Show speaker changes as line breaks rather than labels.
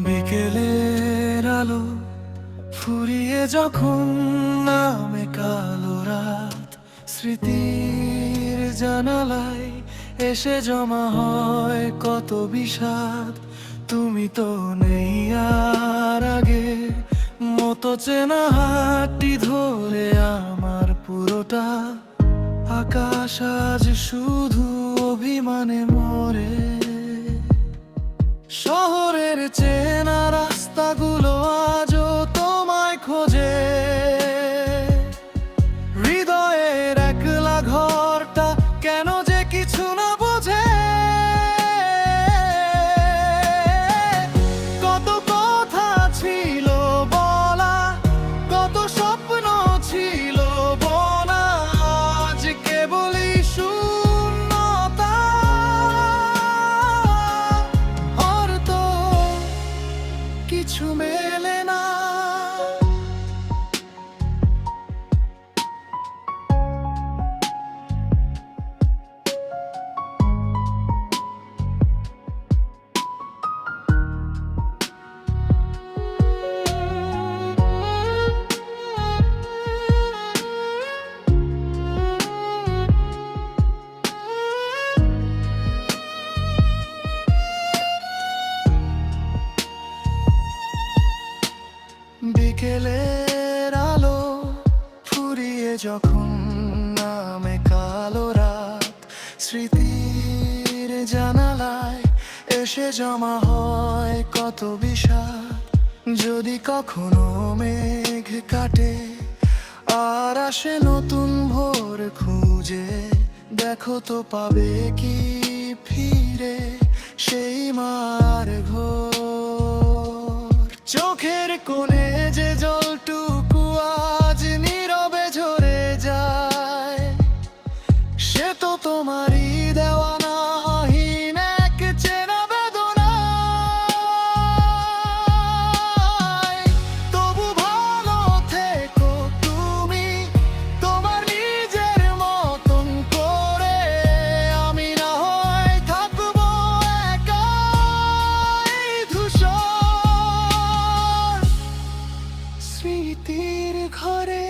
বিকেলের আলো ফুরিয়ে যখন নামে কালো রাত, স্মৃতির জানালায় এসে জমা হয় কত বিষাদ। তুমি তো নেই আর আগে মতো চেনা হাতটি ধরে আমার পুরোটা আকাশ আজ শুধু অভিমানে মরে। শহরের চেনা রাস্তাগুলো আজও তোমায় খোঁজে, হৃদয়ের একলা ঘরটা কেন যে কিছু না বোঝে। কত কথা ছিল বলা, কত স্বপ্ন ছিল বোনা, আজ কেবলই শূন্যতা। আর তো কিছু মেলে না। বিকেলের আলো ফুরিয়ে যখন নামে কালো রাত, স্মৃতির জানালায় এসে জমা হয় কত বিষাদ। যদি কখনো মেঘ কাটে আর আসে নতুন ভোর খুঁজে, দেখো তো পাবে কি ফিরে সেই মার ঘোর। চোখের কোণে যে জলটুকু আজ নীরবে ঝরে যায়, সে তো তোমারই দেওয়া নাহীন এক চেনা বেদনা। তবু ভালো থেকো তুমি তোমার নিজের মতন করে, আমি না হয় থাকবো একা এই ধূসর স্মৃতির ঘরে।